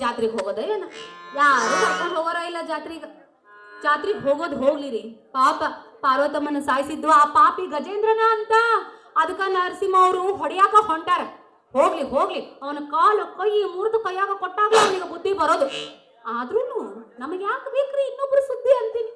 ಜಾತ್ರೆಗೆ ಹೋಗೋದ ಏನ? ಯಾರು ಕರ್ಕೊಂಡು ಹೋಗೋರ ಇಲ್ಲ ಜಾತ್ರೆಗೆ ಹೋಗೋದು ಹೋಗ್ಲಿರಿ. ಪಾಪ ಪಾರ್ವತಮ್ಮನ ಸಾಯಿಸಿದ್ದು ಆ ಪಾಪಿ ಗಜೇಂದ್ರನ ಅಂತ. ಅದಕ್ಕ ನರಸಿಂಹ ಅವರು ಹೊಡೆಯಾಕ ಹೊಂಟಾರ. ಹೋಗ್ಲಿ ಅವನ ಕಾಲು ಕೈ ಮುರಿದು ಕೈಯಾಗ ಕೊಟ್ಟಾಗ ಅವನಿಗೆ ಬುದ್ಧಿ ಬರೋದು. ಆದ್ರೂ ನಮಗೆ ಯಾಕೆ ಬೇಕ್ರಿ ಇನ್ನೊಬ್ರು ಸುದ್ದಿ ಅಂತೀನಿ.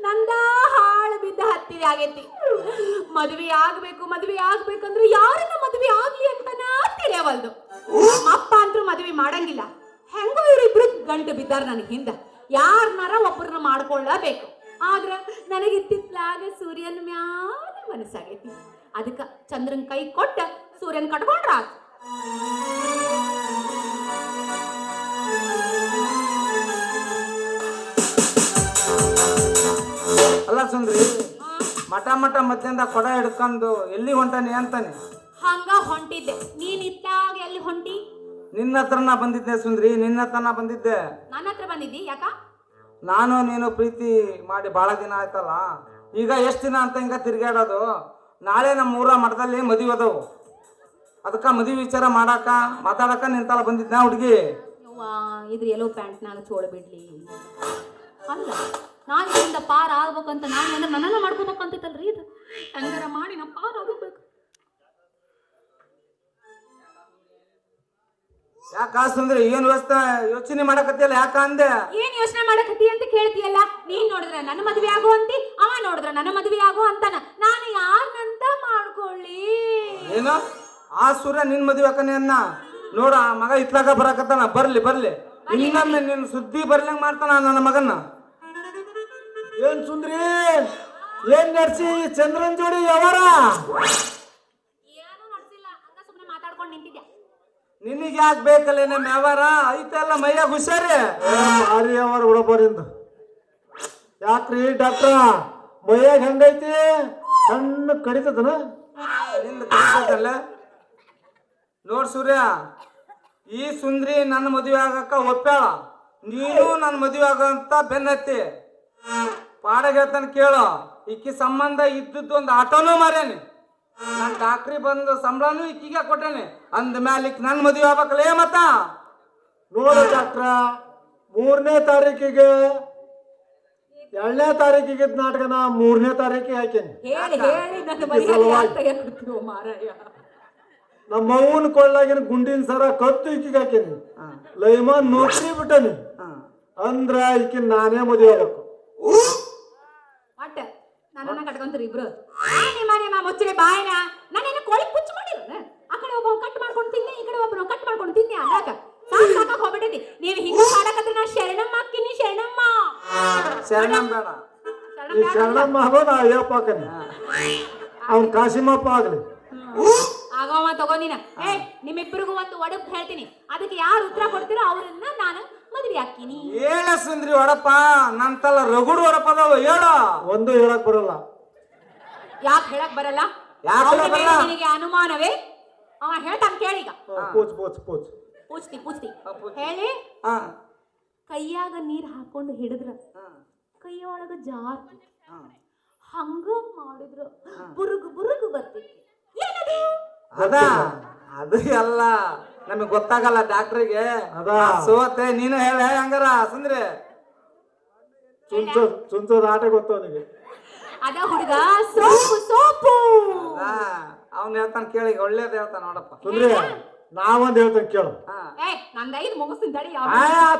ನಂದ ಹಾಳು ಬಿದ್ದ ಹತ್ತಿರ ಆಗೈತಿ. ಮದ್ವೆ ಆಗ್ಬೇಕಂದ್ರೆ ಯಾರನ್ನ ಮದ್ವೆ ಆಗ್ಲಿ ಅಂತನ ತಿಳಿಯವಲ್ದು. ಅಪ್ಪ ಅಂತೂ ಮದ್ವೆ ಮಾಡಂಗಿಲ್ಲ. ಹೆಂಗೋ ಇವರಿಬ್ರು ಗಂಟು ಬಿದ್ದಾರ ನನಗೆ ಹಿಂದ. ಯಾರನ್ನಾರ ಒಬ್ಬರನ್ನ ಮಾಡ್ಕೊಳ್ಳಬೇಕು. ಆದ್ರ ನನಗಿತ್ತಿತ್ಲಾಗ ಸೂರ್ಯನ ಮ್ಯಾಲ ಮನಸ್ಸಾಗೈತಿ. ಅದಕ್ಕ ಚಂದ್ರನ್ ಕೈ ಕೊಟ್ಟ ಸೂರ್ಯನ್ ಕಟ್ಕೊಂಡ್ರ. ಅಲ್ಲ ಸುಂದ್ರಿ, ಮಠ ಮಧ್ಯಾಹ್ನ ಕೊಡ ಹಿಡ್ಕೊಂಡು ಎಲ್ಲಿ ಹೊಂಟಾನೆ ಅಂತಾನೆ? ಹಂಗ ಹೊಂಟಿದ್ದೆ. ನೀನ್ ಇತ್ತಾಗ ಎಲ್ಲಿ ಹೊಂಟಿ? ನಿನ್ನ ಹತ್ರನ ಬಂದಿದ್ದೆ ಸುಂದ್ರಿ, ನಿನ್ನ ಹತ್ರನ ಬಂದಿದ್ದೆ. ನನ್ನ ಹತ್ರ ಬಂದಿದ್ದಿ ಯಾಕ? ನಾನು ನೀನು ಪ್ರೀತಿ ಮಾಡಿ ಬಹಳ ದಿನ ಆಯ್ತಲ್ಲ, ಈಗ ಎಷ್ಟು ದಿನ ಅಂತ ಹಿಂಗ ತಿರ್ಗಾಡೋದು. ನಾಳೆ ನಮ್ಮ ಊರ ಮಠದಲ್ಲಿ ಮದುವೆ ಅದಾವು. ಅದಕ್ಕ ಮದುವೆ ವಿಚಾರ ಮಾತಾಡಕ ನಿಂತಲ್ಲ ಬಂದಿದ್ನ ಹುಡುಗಿ. ಇದ್ರ ಎಲ್ಲೋ ಪ್ಯಾಂಟ್ನಾಗ ಚೋಳ ಬಿಡ್ಲಿ. ಅಲ್ಲ, ನಾನು ಇದರಿಂದ ಪಾರ್ ಆಗ್ಬೇಕಂತ ನನ್ನನ್ನ ಮಾಡ್ಕೋಬೇಕಂತೈತಲ್ರಿ. ಇದು ಹೆಂಗಾರ ಮಾಡಿ ನಾ ಪಾರ್ ಆಗಬೇಕು. ಯಾಕ ಸುಂದ್ರಿ, ಏನ್ ಯೋಚನೆ ಮಾಡಕತ್ತಿಯಲ್ಲ? ಯಾಕ ಅಂದೆ? ಏನ್ ಯೋಚನೆ ಮಾಡಕತ್ತಿ ಅಂತ ಕೇಳ್ತೀಯಲ್ಲ. ನೀನ್ ನೋಡಿದ್ರ ನನ್ನ ಮದ್ವೆ ಆಗು ಅಂತಿ, ಅವ ನೋಡಿದ್ರ ನನ್ನ ಮದ್ವೆ ಆಗು ಅಂತಾನ. ನಾನು ಯಾರನ್ನಂತ ಮಾಡ್ಕೊಳ್ಳಿ? ಏನು ಆ ಸೂರ್ಯ ನಿನ್ ಮದ್ವೆ ಹಾಕನೆ ಅನ್ನ ನೋಡ. ಆ ಮಗ ಇತ್ಲಾಗ ಬರಾಕತ್ತಾನ. ಬರ್ಲಿ ಇನ್ನೊಮ್ಮೆ ನಿನ್ ಸುದ್ದಿ ಬರ್ಲಂಗ್ ಮಾಡ್ತಾನ ನನ್ನ ಮಗನ್ನ. ಏನ್ ಸುಂದ್ರಿ, ಏನ್ ನಡ್ಸಿ ಚಂದ್ರನ್ ಜೋಡಿ ಯಾವಾರ? ಏನು ನಡ್ಸಿಲ್ಲ, ಹಂಗ ಸುಮ್ಮನೆ ಮಾತಾಡ್ಕೊಂಡು ನಿಂತಿದ್ದೆ. ನಿನಗೆ ಯಾಕೆ ಬೇಕಲ್ಲ ನಮ್ಮ ವ್ಯವಹಾರ ಐತೆಲ್ಲ ಮೈಯಾಗ ಹುಷಾರಿ. ಮಾರಿ ಅವರ ಹುಡಬರಿಂದ ಯಾಕ್ರಿ ಡಾಕ್ಟ್ರ, ಮೈಯಾಗ ಹೆಂಗೈತಿ? ಸಣ್ಣ ಕಡಿತದನ? ನಿಂದ ಕಡಿತದಲ್ಲ. ನೋಡ್ ಸೂರ್ಯ, ಈ ಸುಂದ್ರಿ ನನ್ನ ಮದುವೆ ಆಗಕ್ಕ ಒಪ್ಪ್ಯಾಳ. ನೀನು ನನ್ನ ಮದುವೆ ಆಗಂತ ಬೆನ್ನತ್ತಿ. ಪಾಡಗ ಹೇಳ್ತಾನೆ ಕೇಳು. ಈಕಿ ಸಂಬಂಧ ಇದ್ದದ್ದು ಒಂದು ಆಟೋನು ಮಾರ್ಯಾನಿ. ನಾನು ಡಾಕ್ಟ್ರಿ ಬಂದು ಸಂಬಳನು ಈಕಿಗೆ ಕೊಟ್ಟೇನೆ. ಅಂದ ಮ್ಯಾಲ ನನ್ನ ಮದುವೆ ಆಗ್ಬೇಕಲ್ಲ ಮತ್ತ? ನೋಡು ಡಾಕ್ಟ್ರ, 3ನೇ ತಾರೀಕಿಗೆ 2ನೇ ತಾರೀಕಿಗೆ ನಾಟಕನ 3ನೇ ತಾರೀಕಿಗೆ ಹಾಕೇನಿ. ನಮ್ಮ ಅವ್ವನ ಕೊಳ್ಳಾಗಿನ ಗುಂಡಿನ ಸರ ಕತ್ತು ಈಕಿಗೆ ಹಾಕೇನಿ. ಲೈಮಾನ್ ನೌಕರಿ ಬಿಟ್ಟನಿ ಅಂದ್ರ ಈಕಿನ ನಾನೇ ಮದುವೆ ಆಗ್ಬೇಕು. ನನ್ನ ಕಟ್ಕೊಂತೀರಿ ಇಬ್ರು. ಮುಚ್ಚರೆ ಬಾಯಿನ ನಾನೇನು ಕೋಳಿ ಪುಚ್ಚ ಮಾಡಿರೋನ? ಆ ಕಡೆ ಒಬ್ಬ ಕಟ್ ಮಾಡ್ಕೊಂಡು ತಿನ್ನೆ, ಈ ಕಡೆ ಒಬ್ಬರು ಕಟ್ ಮಾಡ್ಕೊಂಡು ತಿನ್ನೆ ಅಂದಾಗ ಸಾಕಾಗ ಹೋಗ್ಬಿಟ್ಟೈತಿ. ನೀವು ಹಿಂಗ ಮಾಡಕತ್ರ ನಾ ಶರಣಮ್ಮ ಹಾಕಿನಿ. ಶರಣಮ್ಮ ಬೇಡ, ಈ ಶರಣಮ್ಮ ಆಗೋ ನಾ ಅಯ್ಯಪ್ಪ ಹಾಕನಿ. ಅವ್ನ ಕಾಶಿಮಪ್ಪ ಆಗ್ಲಿ. ಆಗವ ತಗೊಂಡಿನ. ನಿಮ್ಮಿಬ್ಬರಿಗೂ ಒಂದು ಒಡಪ್ ಹೇಳ್ತೀನಿ. ಅದಕ್ಕೆ ಯಾರು ಉತ್ತರ ಕೊಡ್ತೀರೋ ಅವ್ರನ್ನ ನಾನು ಮದ್ವೆ ಹಾಕಿನಿ. ಹೇಳ ಸುಂದ್ರಿ ಒಡಪ್ಪ. ನಂತಲ್ಲ ರಗುಡು ಒಡಪ ಅದಾವ. ಹೇಳ. ಒಂದು ಹೇಳಕ್ ಬರಲ್ಲ. ಯಾಕೆ ಹೇಳಕ್ ಬರಲ್ಲ? ನಿನಗೆ ಅನುಮಾನವೇ? ಅವ ಹೇಳ್ತಾನ ಕೇಳೀಗ. ಪೂಚ್ತಿ ಹೇಳಿ. ಕೈಯಾಗ ನೀರ್ ಹಾಕೊಂಡು ಹಿಡಿದ್ರ ಕೈಯೊಳಗ ಜಾರ್ತಿ, ಹಂಗ ಮಾಡಿದ್ರ ಬುರುಗು ಬರ್ತೈತಿ. ಅದು ಎಲ್ಲ ನಮಗ್ ಗೊತ್ತಾಗಲ್ಲ ಡಾಕ್ಟ್ರಿಗೆ. ಸೋತೆ ನೀನು ಹೇಳ ಹಂಗಾರ ಸುಂದ್ರಿ. ಚುಂಚೋದ್ ಆಟ ಗೊತ್ತ ಅವನಿಗೆ. ಅದ ಹುಡುಗ ಸೋಪು. ಅವ್ನ ಹೇಳ್ತಾನ ಕೇಳಿ, ಒಳ್ಳೇದ್ ಹೇಳ್ತಾನ ನೋಡಪ್ಪ. ಸುಂದ್ರಿ, ನಾವೊಂದ್ ಹೇಳ್ತಾನೆ ಕೇಳು. ನಂದೈದು ಮುಗಿಸ್ತೀನಿ ತಡಿ.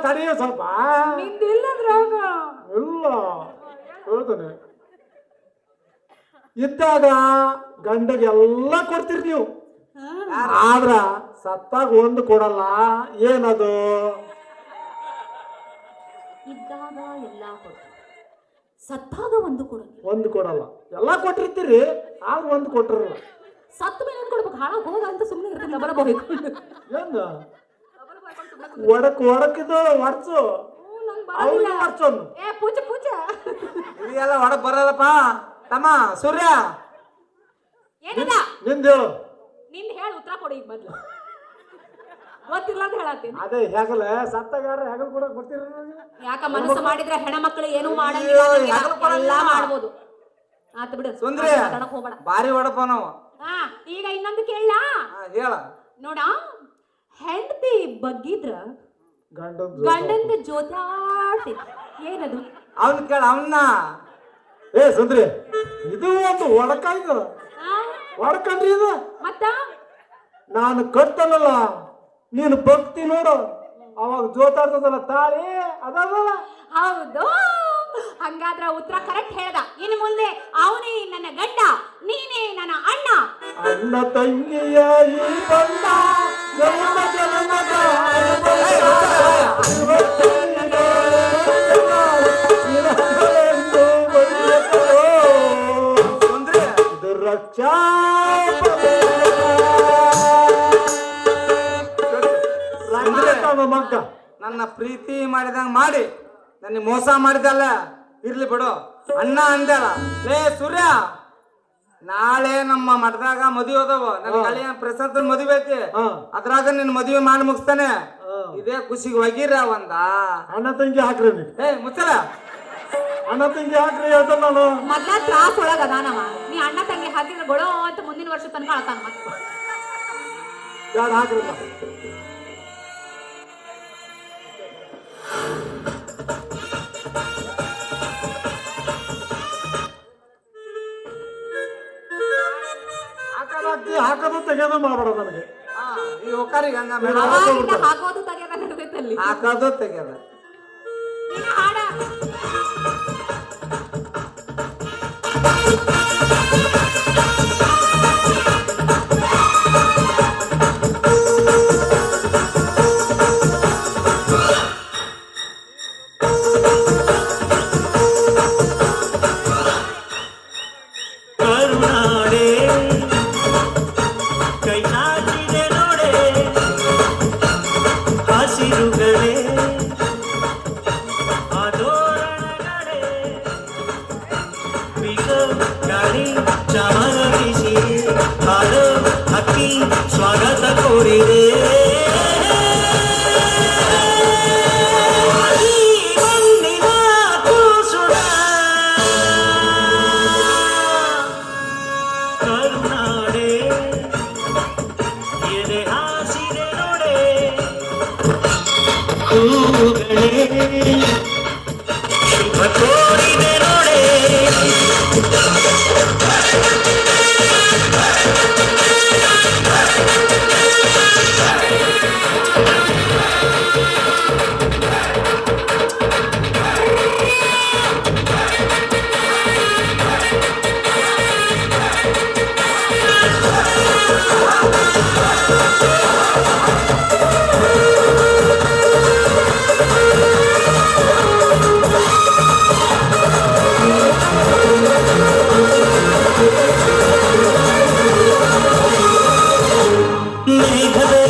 ತಡಿಯ ಸ್ವಲ್ಪ. ನಿಂದಿಲ್ಲ ಇಲ್ಲ ಹೇಳ್ತಾನೆ. ಇದ್ದಾಗ ಗಂಡಗೆಲ್ಲ ಕೊಡ್ತೀರಿ ನೀವು, ಆದ್ರ ಸತ್ತಾಗ ಒಂದು ಕೊಡಲ್ಲ. ಏನದು? ಇದ್ದಾಗ ಎಲ್ಲ ಕೊಡ್ತೀವಿ, ಸತ್ತಾಗ ಒಂದು ಕೊಡಲ್ಲ. ಎಲ್ಲ ಕೊಟ್ಟಿರ್ತೀರಿ, ಆದ್ರೆ ಒಂದು ಕೊಟ್ಟಿರಲ್ಲ. ಸತ್ತ ಮೇಲೆ ಒಂದು ಕೊಡ್ಬೇಕು. ಹಾಳಾಗ ಹೋಗ ಅಂತ ಸುಮ್ಮನೆ ಇರ್ತದೆ. ಬರಬಹುದು ಏನು ಒಡಕಿದ್ದು ಒಡ್ಸು. ಪೂಜ ಇದೆಲ್ಲ ಒಡಕ್ ಬರಲ್ಲಪ್ಪ ತಮ್ಮ. ಸೂರ್ಯ ಏನಿಲ್ಲ, ನಿಂದ ಹೇಳು. ನಿಂದ ಹೇಳಿ ಉತ್ತರ ಕೊಡಿ. ಈಗ ಮೊದ್ಲು ಗೊತ್ತಿಲ್ಲ ಅಂತ ಹೇಳತ್ತೀನಿ. ಅದೇ ಹೆಗಲ ಸತ್ತಾಗಾರ ಹೆಗಲ್ ಕೂಡ ಕೊಡ್ತೀರ. ಯಾಕ ಮನಸ್ಸು ಮಾಡಿದ್ರೆ ಹೆಣ್ಮಕ್ಳು ಏನೂ ಮಾಡಂಗಿಲ್ಲ, ಎಲ್ಲ ಮಾಡ್ಬೋದು. ಆತ ಬಿಡು ಸುಂದ್ರಿ, ಹೋಗ್ಬೇಡ. ಬಾರಿ ಒಡಪ ನಾವು. ಈಗ ಇನ್ನೊಂದು ಕೇಳ. ಹೇಳ ನೋಡ, ಹೆಂಡತಿ ಬಗ್ಗಿದ್ರ ಗಂಡಂದ ಜೋತಾಡ್ತೈತಿ ಏನದು ಅವನ್ ಕೇಳ ಅವನ್ನ ಏ ಸುಂದ್ರಿ ಇದು ಒಂದು ಒಡಕ ಇದು ಆ? ಒಡಕನ್ರಿ ಇದು ಮತ್ತ ನಾನು ಕಟ್ಟಲ್ಲ ನೀನು ಭಕ್ತಿ ನೋಡು ಅವಾಗ ಜೋತಾಡ್ತದಲ್ಲ ತಾಳಿ ಅದಲ್ಲ ಹೌದು ಹಂಗಾದ್ರ ಉತ್ತರ ಕರೆಕ್ಟ್ ಹೇಳ್ದ ಇನ್ನು ಮುಂದೆ ಅವನೇ ನನ್ನ ಗಂಡ ನೀನೇ ನನ್ನ ಅಣ್ಣ ಅಣ್ಣ ತಂಗಿಯ ಈ ಬಂದ ಜನ್ಮ ಜನ್ಮದ ಇರಲೆಂದು ಬರೆಯುತ್ತೋ. ಸುಂದ್ರಿ ಇದು ರಕ್ಷಾ ಮಗ್ಗ ನನ್ನ ಪ್ರೀತಿ ಮಾಡಿದಂಗ ಮಾಡಿ ನನಗೆ ಮೋಸ ಮಾಡಿದಲ್ಲ ಇರ್ಲಿ ಬಿಡು ಅಣ್ಣ ಅಂದಲ್ಲ ಲೇ ಸೂರ್ಯ ನಾಳೆ ನಮ್ಮ ಮಠದಾಗ ಮದುವೆ ಅದಾವ ನನ್ನ ಗೆಳೆಯ ಪ್ರಸಾದ್ ಮದುವೆ ಐತಿ ಅದ್ರಾಗ ನಿನ್ ಮದುವೆ ಮಾಡಿ ಮುಗಿಸ್ತಾನೆ ಇದೇ ಖುಷಿಗೆ ಒಗಿರ ಒಂದ ಅಣ್ಣ ತಂಗಿ ಹಾಕ್ರಿ ನೀವು ಏ ಮುಚ್ಚಲ ಅಣ್ಣ ತಂಗಿ ಹಾಕ್ರಿ ಹೇಳ್ತಾನ ನಾನು ಮೊದ್ಲ ತ್ರಾಸ್ ಒಳಗ ಅದಾನವ ನೀ ಅಣ್ಣ ತಂಗಿ ಹಾಕಿದ್ರೆ ಗೊಳೋ ಅಂತ ಮುಂದಿನ ವರ್ಷ ತನಕ ಅಳ್ತಾನ ಮತ್ತೆ ಯಾರು ಹಾಕ್ರಿ ಹಾಕೋದು ತೆಗೆದು ಮಾಡ್ಬೇಡ ನನಗೆ ಈ ಹೋಕಾರಿಗೆ ಹಂಗ ಬೇಡ ಅವಾಗಿಂದ ಹಾಕೋದು ತೆಗೆದ ನಡೆದೈತಲ್ಲಿ ಹಾಕೋದು ತೆಗ್ಯದ ನೀನು ಹಾಡ ಕರುನಾಡೆ ಕೈ ಚಾಚಿದೆ ನೋಡೆ ಹಸಿರುಗಳೇ ಆದೋರಣಗಳೇ ಬಿಗ ಗಾಳಿ ಚಮರ ಬಿಸಿ ಹಾಡು ಹಕ್ಕಿ ಸ್ವಾಗತ ಕೋರಿದೆ ಕರುನಾಡೆ ಎದೆ ಹಾಸಿದೆ ನೋಡೆ ಹೂಗಳೇ ಶುಭ ಕೋರಿದೆ ನೋಡೆ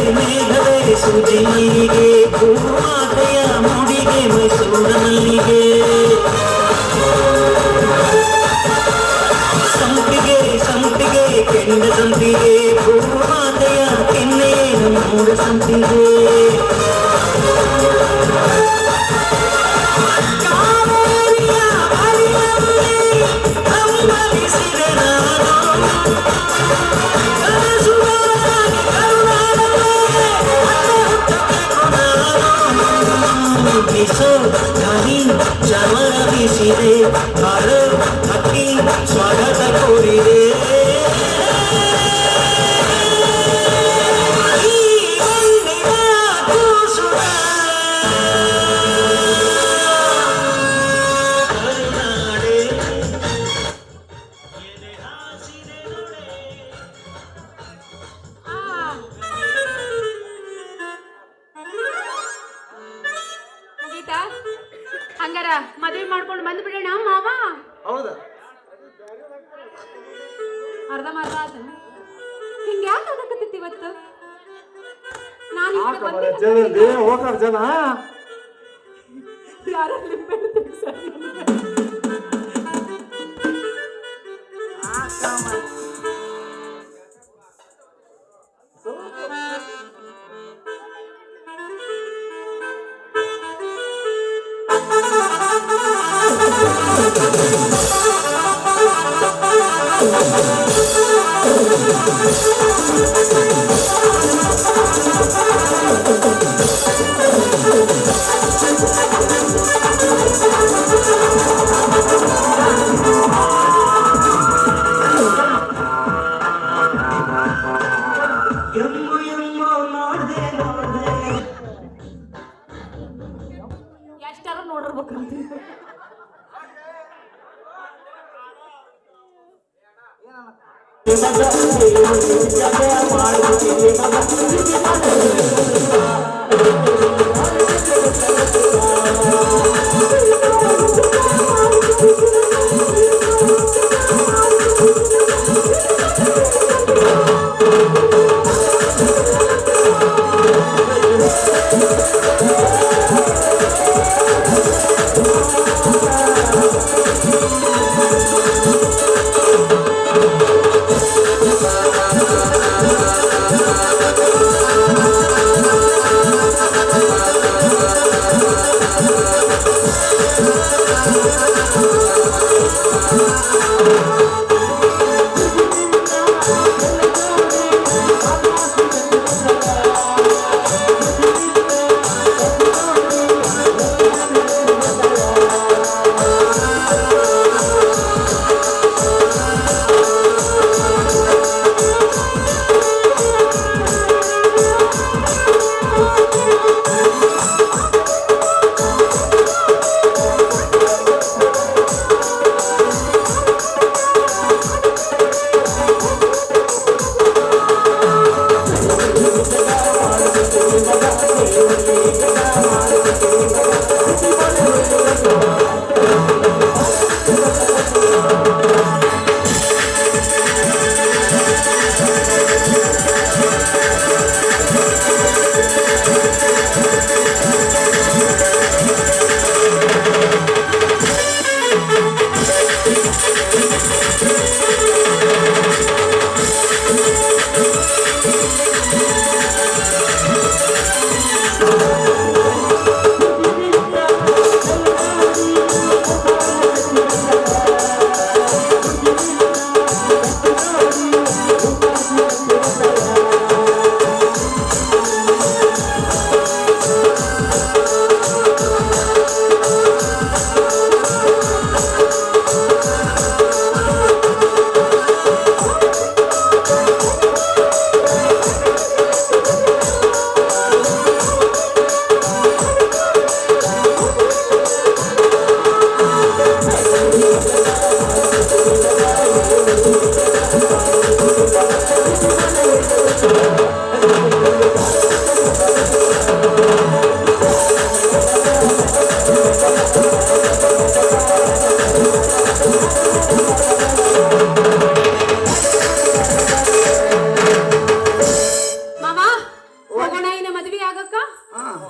ಮೇಘವೇ ಸುಜಿಗೆ ಭೂಮಾತೆಯ ಮುಡಿಗೆ ಮೈಸೂರಿನಲ್ಲಿಗೆ ಸಂಪಿಗೆ ಕೆಂಡ ಸಂಪಿಗೆ ಭೂಮಾತೆಯ ಕೆನ್ನೆಯ ಮೂಡ ಸಂಪಿಗೆ ಕಾವೇರಿಯ ಅರಿಯಲ್ಲಿ ಅಂಬಲಿಸಿದೆ ನಾನು ಚಮರ ಬೀಸಿದೆ ಹಾಡು ಹಕ್ಕಿ ಸ್ವಾಗತ ಕೋರಿದೆ ಕರುನಾಡೆ ಎದೆ ಹಾಸಿದೆ ನೋಡೆ ಮುಗೀತಾ ಹಂಗಾರ ಮದ್ವೆ ಮಾಡ್ಕೊಂಡು ಬಂದ್ಬಿಡೋಣ ಮಾವ ಹೌದಾ ಅರ್ಧ ಮರ್ಧ ಆತ ಹಿಂಗ ಯಾಕೆ ಆಗಕತ್ತೈತಿ ಇವತ್ತು ನಾನು ಈ ಕಡೆ ಹಾಕಬಾರ ಬಂದಿಲ್ಲ. ಜನ ಹೋಗಾರ ಜನ ಯಾರೋ ಲಿಂಬೆಹಣ್ಣು ತಿನ್ಸಾರ ನನಗೆ. ಬರ್ಬೇಕಂತ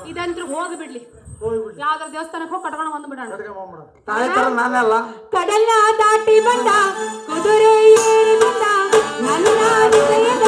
ಇದಂತ್ರು ಹೋಗ್ಬಿಡ್ಲಿ ಯಾವ್ದಾರ ದೇವಸ್ಥಾನಕ್ಕೆ ಹೋಗಿ ಕಟ್ಕೊಂಡು ಬಂದ್ಬಿಡೋಣ ತಾಯಿ ತರ ನಾನೆಲ್ಲ ಕಡಲ ದಾಟಿ ಬಂದ ಕುದುರೆ ಏರಿ ಬಂದ ನನ್ನ ಹೃದಯದ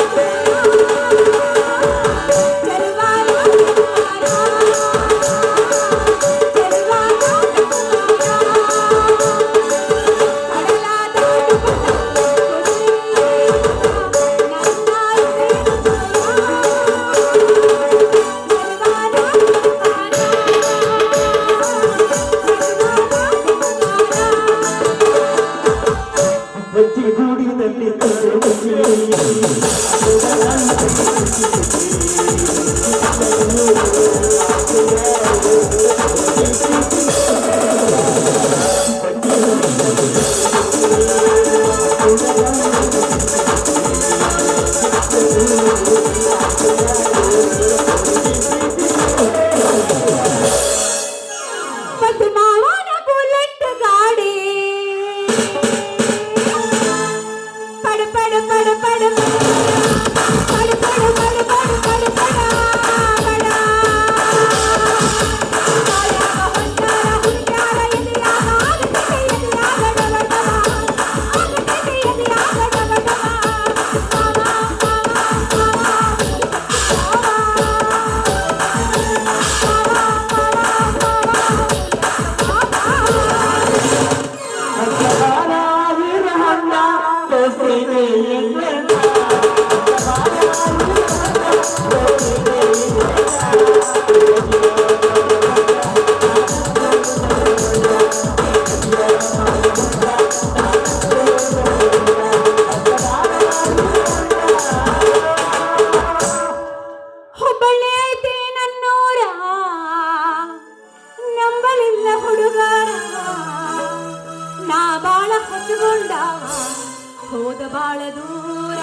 ಹೋದ ಬಾಳ ದೂರ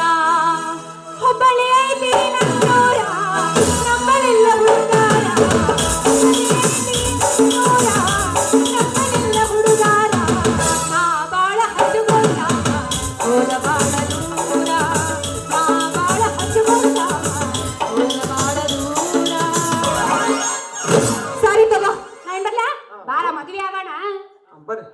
ಹುಬ್ಬಳ್ಳಿ ಐತಿ ನನ್ನೂರ ನಮ್ಮನೆಲ್ಲ ಹುಡುಗಾರ ನಮ್ಮನೆಲ್ಲ ಹುಡುಗಾರ ನಾ ಬಾಳ ಹಚ್ಚುಕೊಂಡ ಹೋದ ಬಾಳ ದೂರ ನಾ ಬಾಳ ಹಚ್ಚುಕೊಂಡ ಹೋದ ಬಾಳ ದೂರ ಸರಿ ತಗೋ ನಾ ಏನ್ ಬರ್ಲಾ ಬಾರ ಮದ್ವೆ ಆಗೋಣ ಬರ್ರಿ